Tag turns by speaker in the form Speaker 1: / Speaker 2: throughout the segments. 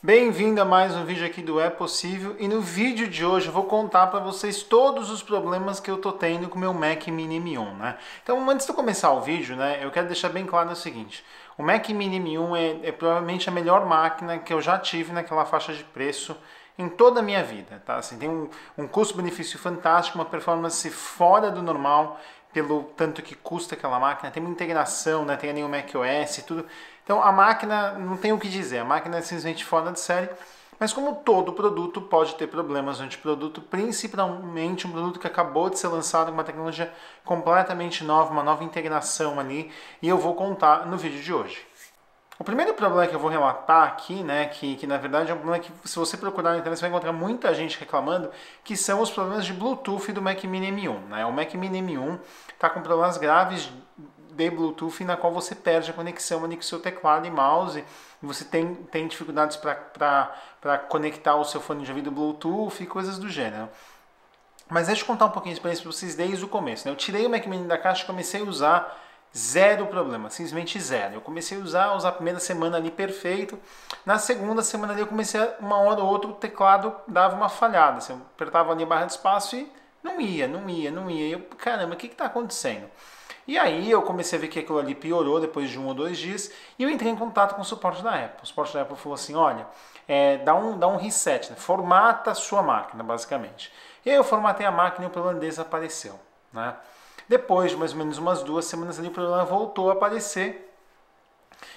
Speaker 1: Bem-vindo a mais um vídeo aqui do É Possível, e no vídeo de hoje eu vou contar para vocês todos os problemas que eu tô tendo com o meu Mac Mini M1, né? Então, antes de eu começar o vídeo, né, eu quero deixar bem claro o seguinte: o Mac Mini M1 é provavelmente a melhor máquina que eu já tive naquela faixa de preço em toda a minha vida, tá? Assim, tem um custo-benefício fantástico, uma performance fora do normal, pelo tanto que custa aquela máquina, tem uma integração, né? Tem ali o macOS e tudo. Então a máquina, não tem o que dizer, a máquina é simplesmente fora de série, mas como todo produto pode ter problemas durante o produto, principalmente um produto que acabou de ser lançado com uma tecnologia completamente nova, uma nova integração ali, e eu vou contar no vídeo de hoje. O primeiro problema que eu vou relatar aqui, né, que na verdade é um problema que se você procurar na internet você vai encontrar muita gente reclamando, que são os problemas de Bluetooth do Mac Mini M1. Né? O Mac Mini M1 está com problemas graves de Bluetooth na qual você perde a conexão ali com o seu teclado e mouse, e você tem dificuldades para conectar o seu fone de ouvido Bluetooth e coisas do gênero. Mas deixa eu contar um pouquinho de experiência para vocês desde o começo. Né? Eu tirei o Mac Mini da caixa e comecei a usar. Zero problema, simplesmente zero. Eu comecei a usar a primeira semana ali perfeito. Na segunda semana ali eu comecei uma hora ou outra o teclado dava uma falhada. Assim, eu apertava ali a barra de espaço e não ia. E eu, caramba, o que está acontecendo? E aí eu comecei a ver que aquilo ali piorou depois de 1 ou 2 dias e eu entrei em contato com o suporte da Apple. O suporte da Apple falou assim, olha, dá um reset, né? Formata a sua máquina, basicamente. E aí eu formatei a máquina e o problema desapareceu, né? Depois de mais ou menos umas 2 semanas ali, o problema voltou a aparecer.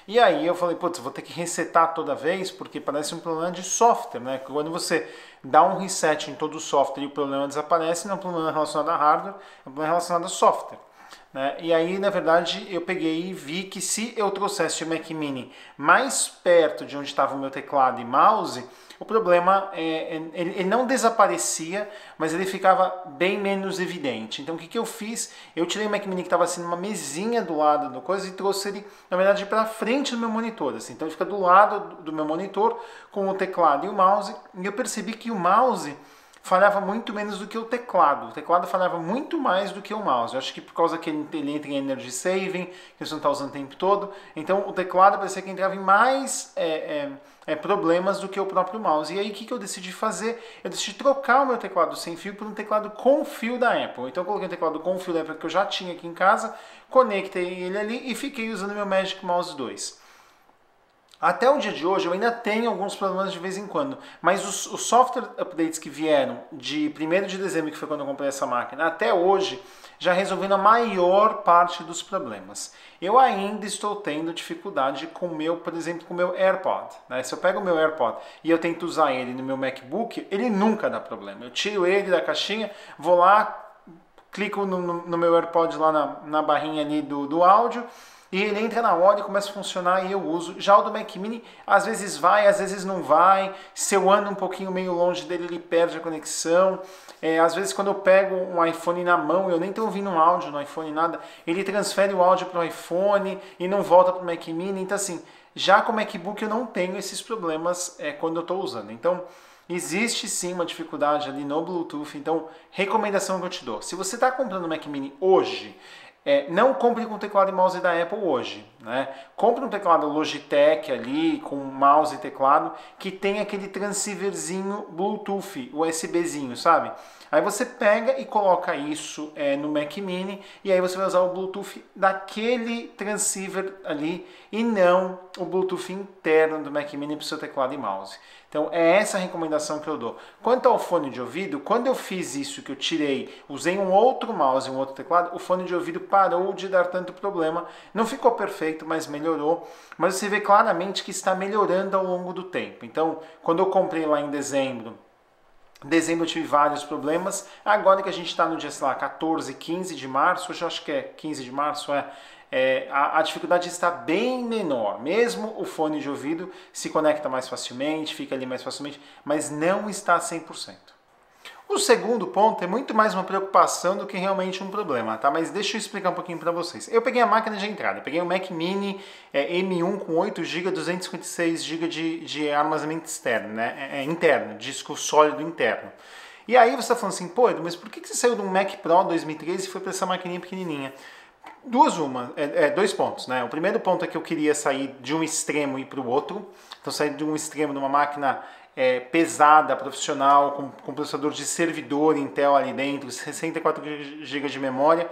Speaker 1: E aí eu falei, putz, vou ter que resetar toda vez, porque parece um problema de software, né? Quando você dá um reset em todo o software e o problema desaparece, não é um problema relacionado a hardware, é um problema relacionado a software. Né? E aí, na verdade, eu peguei e vi que se eu trouxesse o Mac Mini mais perto de onde estava o meu teclado e mouse, o problema ele não desaparecia, mas ele ficava bem menos evidente. Então o que eu fiz? Eu tirei o Mac Mini que estava assim numa mesinha do lado do coisa e trouxe ele, na verdade, para frente do meu monitor. Assim. Então ele fica do lado do meu monitor com o teclado e o mouse. E eu percebi que o mouse falhava muito menos do que o teclado. O teclado falhava muito mais do que o mouse. Eu acho que por causa que ele entra em energy saving, que você não está usando o tempo todo. Então o teclado parecia que entrava em mais problemas do que o próprio mouse. E aí o que eu decidi fazer? Eu decidi trocar o meu teclado sem fio por um teclado com fio da Apple. Então eu coloquei um teclado com fio da Apple que eu já tinha aqui em casa, conectei ele ali e fiquei usando meu Magic Mouse 2. Até o dia de hoje eu ainda tenho alguns problemas de vez em quando, mas os software updates que vieram de 1º de dezembro, que foi quando eu comprei essa máquina, até hoje, já resolveram a maior parte dos problemas. Eu ainda estou tendo dificuldade com o meu, por exemplo, com o meu AirPod. Né? Se eu pego o meu AirPod e eu tento usar ele no meu MacBook, ele nunca dá problema. Eu tiro ele da caixinha, vou lá, clico no meu AirPod lá na barrinha ali do áudio, e ele entra na hora e começa a funcionar e eu uso. Já o do Mac Mini, às vezes vai, às vezes não vai. Se eu ando um pouquinho meio longe dele, ele perde a conexão. Às vezes quando eu pego um iPhone na mão, eu nem estou ouvindo um áudio no iPhone, nada. Ele transfere o áudio para o iPhone e não volta para o Mac Mini. Então assim, já com o MacBook eu não tenho esses problemas quando eu estou usando. Então, existe sim uma dificuldade ali no Bluetooth. Então, recomendação que eu te dou. Se você está comprando o Mac Mini hoje, não compre com teclado e mouse da Apple hoje. Né? Compre um teclado Logitech ali, com mouse e teclado, que tem aquele transceiverzinho Bluetooth, USBzinho, sabe? Aí você pega e coloca isso no Mac Mini, e aí você vai usar o Bluetooth daquele transceiver ali, e não o Bluetooth interno do Mac Mini para o seu teclado e mouse. Então é essa a recomendação que eu dou. Quanto ao fone de ouvido, quando eu fiz isso, que eu tirei, usei um outro mouse e um outro teclado, o fone de ouvido parou de dar tanto problema. Não ficou perfeito, mas melhorou. Mas você vê claramente que está melhorando ao longo do tempo. Então, quando eu comprei lá em dezembro eu tive vários problemas. Agora que a gente está no dia, sei lá, 14, 15 de março, hoje eu acho que é 15 de março, a dificuldade está bem menor. Mesmo o fone de ouvido se conecta mais facilmente, fica ali mais facilmente, mas não está 100%. O segundo ponto é muito mais uma preocupação do que realmente um problema, tá? Mas deixa eu explicar um pouquinho para vocês. Eu peguei a máquina de entrada, eu peguei um Mac Mini M1 com 8 GB, 256 GB de armazenamento externo, né? Interno, disco sólido interno. E aí você está falando assim, pô, Edu, mas por que você saiu de um Mac Pro 2013 e foi para essa maquininha pequenininha? Dois pontos, né? O primeiro ponto é que eu queria sair de um extremo e ir para o outro. Então, sair de um extremo de uma máquina pesada, profissional, com processador de servidor Intel ali dentro, 64 GB de memória.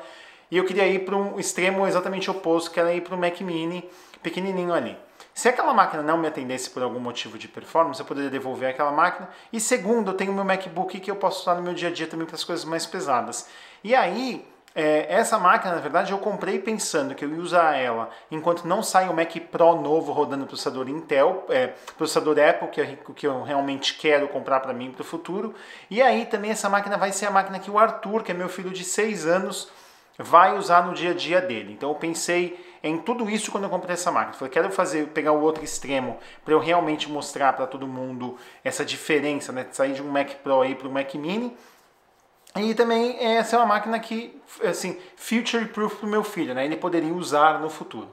Speaker 1: E eu queria ir para um extremo exatamente oposto, que era ir para o Mac Mini pequenininho ali. Se aquela máquina não me atendesse por algum motivo de performance, eu poderia devolver aquela máquina. E segundo, eu tenho o meu MacBook que eu posso usar no meu dia a dia também para as coisas mais pesadas. E aí, essa máquina, na verdade, eu comprei pensando que eu ia usar ela enquanto não sai o Mac Pro novo rodando processador Intel, processador Apple, que eu realmente quero comprar para mim para o futuro. E aí também essa máquina vai ser a máquina que o Arthur, que é meu filho de 6 anos, vai usar no dia a dia dele. Então eu pensei em tudo isso quando eu comprei essa máquina. Falei, quero pegar o outro extremo para eu realmente mostrar para todo mundo essa diferença, né? Sair de um Mac Pro aí para o Mac Mini. E também essa é uma máquina que, assim, future proof para o meu filho, né? Ele poderia usar no futuro.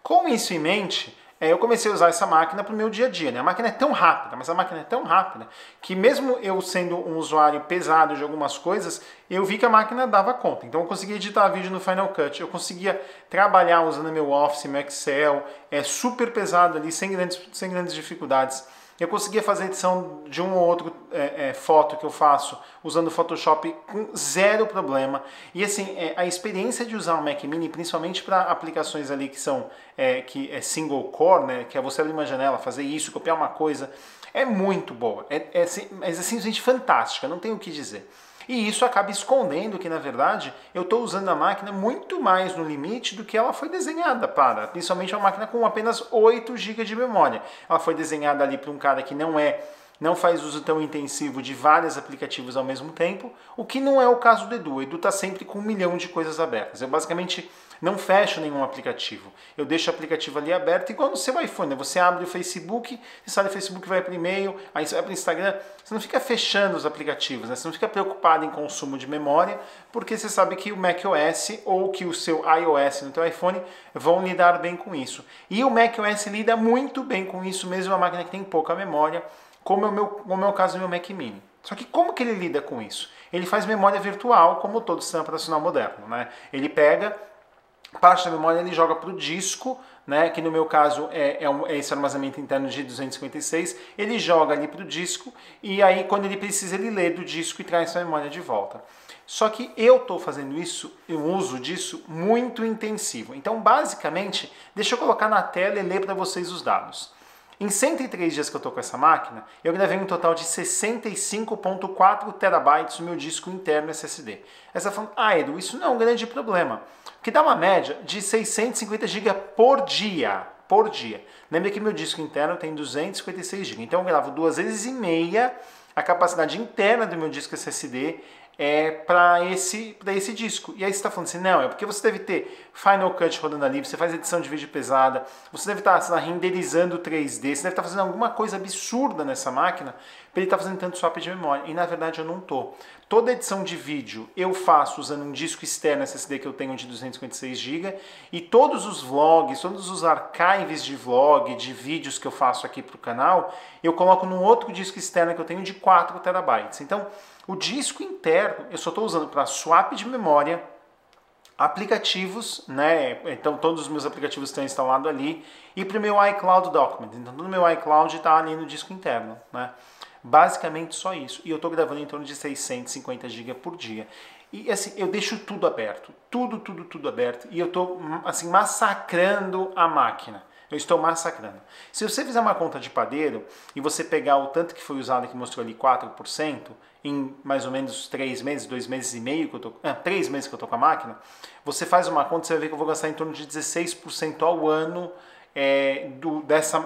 Speaker 1: Com isso em mente, eu comecei a usar essa máquina para o meu dia a dia, né? A máquina é tão rápida, mas a máquina é tão rápida que mesmo eu sendo um usuário pesado de algumas coisas, eu vi que a máquina dava conta. Então eu conseguia editar vídeo no Final Cut, eu conseguia trabalhar usando meu Office, meu Excel, super pesado ali, sem grandes dificuldades. Eu conseguia fazer edição de um ou outro foto que eu faço usando o Photoshop com zero problema. E assim, a experiência de usar o Mac Mini, principalmente para aplicações ali que são single core, né, que é você abrir uma janela, fazer isso, copiar uma coisa, é muito boa. É simplesmente fantástica, não tenho o que dizer. E isso acaba escondendo que, na verdade, eu estou usando a máquina muito mais no limite do que ela foi desenhada para. Principalmente uma máquina com apenas 8 GB de memória. Ela foi desenhada ali para um cara que não faz uso tão intensivo de vários aplicativos ao mesmo tempo, o que não é o caso do Edu. O Edu está sempre com 1 milhão de coisas abertas. Eu basicamente não fecho nenhum aplicativo. Eu deixo o aplicativo ali aberto, igual no seu iPhone, né? Você abre o Facebook, você sai do Facebook, vai para o e-mail, aí você vai para o Instagram. Você não fica fechando os aplicativos, né? Você não fica preocupado em consumo de memória, porque você sabe que o macOS ou que o seu iOS no seu iPhone vão lidar bem com isso. E o macOS lida muito bem com isso, mesmo uma máquina que tem pouca memória, como é o caso do meu Mac Mini. Só que como que ele lida com isso? Ele faz memória virtual, como todo sistema operacional moderno, né? Ele pega parte da memória, ele joga para o disco, né, que no meu caso é esse armazenamento interno de 256, ele joga ali para o disco e aí quando ele precisa ele lê do disco e traz essa memória de volta. Só que eu estou fazendo isso, eu uso disso muito intensivo. Então basicamente, deixa eu colocar na tela e ler para vocês os dados. Em 103 dias que eu estou com essa máquina, eu gravei um total de 65,4 terabytes no meu disco interno SSD. Aí você está falando, Edu, isso não é um grande problema, que dá uma média de 650 GB por dia. Lembra que meu disco interno tem 256 GB, então eu gravo 2 vezes e meia a capacidade interna do meu disco SSD para esse disco. E aí você está falando assim, não, é porque você deve ter Final Cut rodando ali, você faz edição de vídeo pesada, você deve estar renderizando 3D, você deve estar fazendo alguma coisa absurda nessa máquina para ele estar fazendo tanto swap de memória. E na verdade eu não estou. Toda edição de vídeo eu faço usando um disco externo SSD que eu tenho de 256 GB e todos os vlogs, todos os archives de vlog, de vídeos que eu faço aqui para o canal, eu coloco num outro disco externo que eu tenho de 4 terabytes. Então, o disco interno eu só estou usando para swap de memória, aplicativos, né? Então todos os meus aplicativos estão instalados ali, e para o meu iCloud Document. Então todo o meu iCloud está ali no disco interno, né? Basicamente só isso. E eu estou gravando em torno de 650 GB por dia. E assim, eu deixo tudo aberto. Tudo aberto. E eu estou assim, massacrando a máquina. Eu estou massacrando. Se você fizer uma conta de padeiro e você pegar o tanto que foi usado que mostrou ali 4%, em mais ou menos 3 meses, 2 meses e meio que eu tô, 3 meses que eu tô com a máquina, você faz uma conta e você vai ver que eu vou gastar em torno de 16% ao ano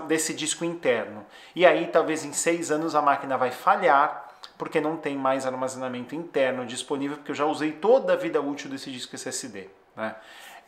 Speaker 1: desse disco interno. E aí talvez em 6 anos a máquina vai falhar, porque não tem mais armazenamento interno disponível, porque eu já usei toda a vida útil desse disco SSD. Né?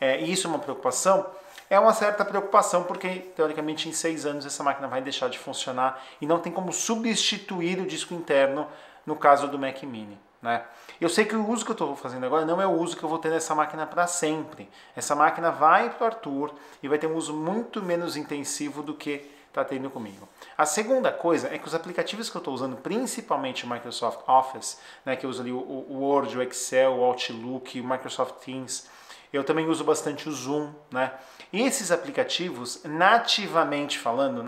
Speaker 1: E isso é uma preocupação? É uma certa preocupação, porque teoricamente em 6 anos essa máquina vai deixar de funcionar e não tem como substituir o disco interno no caso do Mac Mini. Né? Eu sei que o uso que eu estou fazendo agora não é o uso que eu vou ter nessa máquina para sempre. Essa máquina vai para o Arthur e vai ter um uso muito menos intensivo do que está tendo comigo. A segunda coisa é que os aplicativos que eu estou usando, principalmente o Microsoft Office, né, que eu uso ali o Word, o Excel, o Outlook, o Microsoft Teams, eu também uso bastante o Zoom, né? E esses aplicativos, nativamente falando,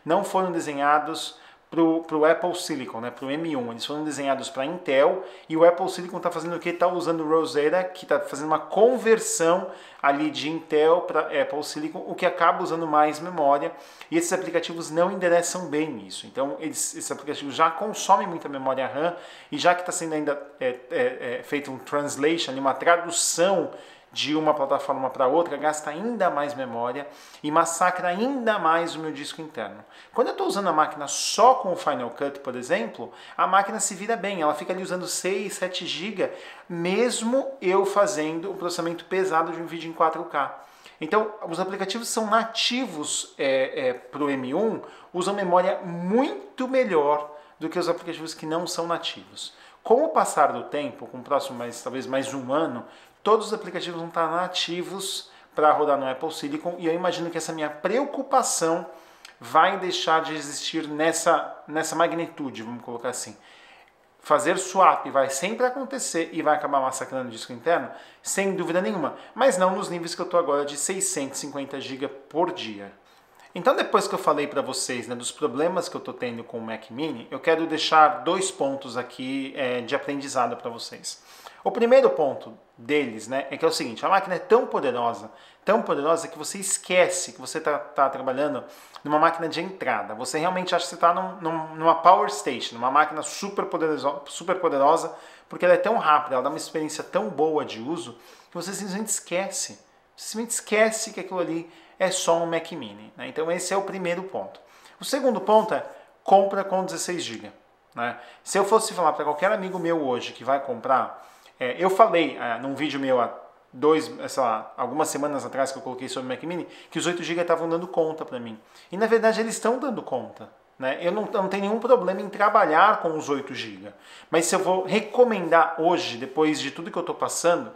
Speaker 1: não foram desenhados para o Apple Silicon, né, para o M1. Eles foram desenhados para Intel e o Apple Silicon está fazendo o que? Está usando o Rosetta, que está fazendo uma conversão ali de Intel para Apple Silicon, o que acaba usando mais memória, e esses aplicativos não endereçam bem isso. Então, esses aplicativos já consomem muita memória RAM, e já que está sendo ainda feito um translation, uma tradução de uma plataforma para outra, gasta ainda mais memória e massacra ainda mais o meu disco interno. Quando eu estou usando a máquina só com o Final Cut, por exemplo, a máquina se vira bem, ela fica ali usando 6, 7 GB, mesmo eu fazendo o processamento pesado de um vídeo em 4K. Então, os aplicativos são nativos para o M1, usam memória muito melhor do que os aplicativos que não são nativos. Com o passar do tempo, com o próximo talvez mais um ano, todos os aplicativos vão estar nativos para rodar no Apple Silicon, e eu imagino que essa minha preocupação vai deixar de existir nessa magnitude, vamos colocar assim. Fazer swap vai sempre acontecer e vai acabar massacrando o disco interno, sem dúvida nenhuma, mas não nos níveis que eu estou agora de 650 GB por dia. Então, depois que eu falei para vocês, né, dos problemas que eu estou tendo com o Mac Mini, eu quero deixar 2 pontos aqui de aprendizado para vocês. O primeiro ponto deles, né, é que é o seguinte: a máquina é tão poderosa que você esquece que você está trabalhando numa máquina de entrada. Você realmente acha que você está numa power station, numa máquina super poderosa, porque ela é tão rápida, ela dá uma experiência tão boa de uso, que você simplesmente esquece. Você simplesmente esquece que aquilo ali é só um Mac Mini, né? Então esse é o primeiro ponto. O segundo ponto é: compra com 16 GB. Né? Se eu fosse falar para qualquer amigo meu hoje que vai comprar, eu falei num vídeo meu há algumas semanas atrás que eu coloquei sobre o Mac Mini, que os 8 GB estavam dando conta para mim. E na verdade eles estão dando conta. Né? Eu não tenho nenhum problema em trabalhar com os 8 GB. Mas se eu vou recomendar hoje, depois de tudo que eu estou passando,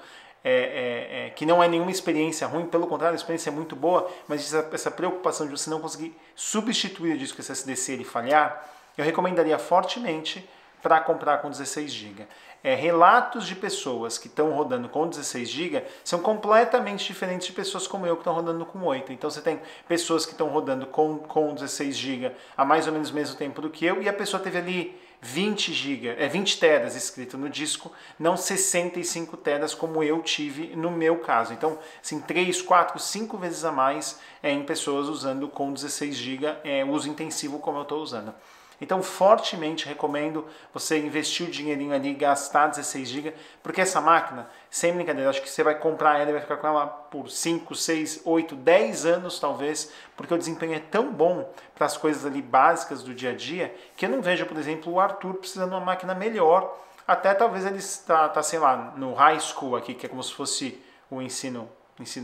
Speaker 1: que não é nenhuma experiência ruim, pelo contrário, a experiência é muito boa, mas essa preocupação de você não conseguir substituir o disco SSD se ele falhar, eu recomendaria fortemente para comprar com 16 GB. Relatos de pessoas que estão rodando com 16 GB são completamente diferentes de pessoas como eu que estão rodando com 8. Então você tem pessoas que estão rodando com 16 GB há mais ou menos o mesmo tempo do que eu, e a pessoa teve ali 20 teras escrito no disco, não 65 teras como eu tive no meu caso. Então, assim, 3, 4, 5 vezes a mais em pessoas usando com 16 GB, uso intensivo como eu estou usando. Então, fortemente recomendo você investir o dinheirinho ali, gastar 16 GB, porque essa máquina, sem brincadeira, acho que você vai comprar ela e vai ficar com ela por 5, 6, 8, 10 anos talvez, porque o desempenho é tão bom para as coisas ali básicas do dia a dia, que eu não vejo, por exemplo, o Arthur precisando de uma máquina melhor, até talvez ele está, sei lá, no high school aqui, que é como se fosse o ensino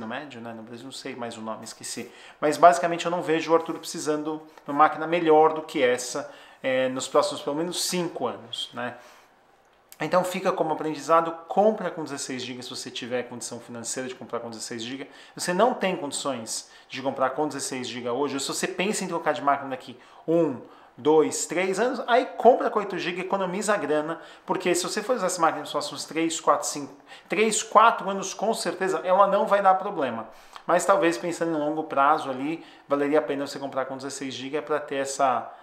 Speaker 1: médio, né? No Brasil não sei mais o nome, esqueci. Mas basicamente eu não vejo o Arthur precisando de uma máquina melhor do que essa, nos próximos pelo menos 5 anos, né? Então fica como aprendizado: compra com 16 GB se você tiver condição financeira de comprar com 16 GB. Se você não tem condições de comprar com 16 GB hoje, ou se você pensa em trocar de máquina daqui 1, 2, 3 anos, aí compra com 8 GB, economiza a grana, porque se você for usar essa máquina nos próximos 3, 4 anos, com certeza ela não vai dar problema. Mas talvez pensando em longo prazo ali, valeria a pena você comprar com 16 GB para ter essa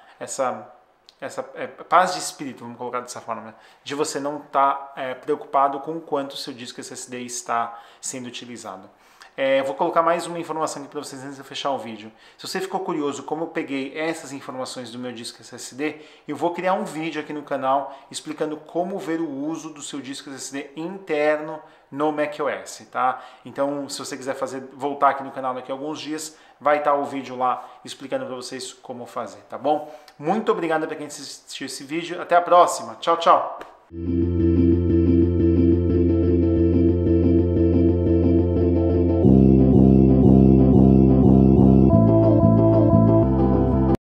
Speaker 1: paz de espírito, vamos colocar dessa forma, né? De você não estar preocupado com o quanto o seu disco SSD está sendo utilizado. Vou colocar mais uma informação aqui para vocês antes de eu fechar o vídeo. Se você ficou curioso como eu peguei essas informações do meu disco SSD, eu vou criar um vídeo aqui no canal explicando como ver o uso do seu disco SSD interno no macOS, tá? Então, se você quiser voltar aqui no canal daqui a alguns dias, vai estar o vídeo lá explicando para vocês como fazer, tá bom? Muito obrigado para quem assistiu esse vídeo. Até a próxima. Tchau, tchau!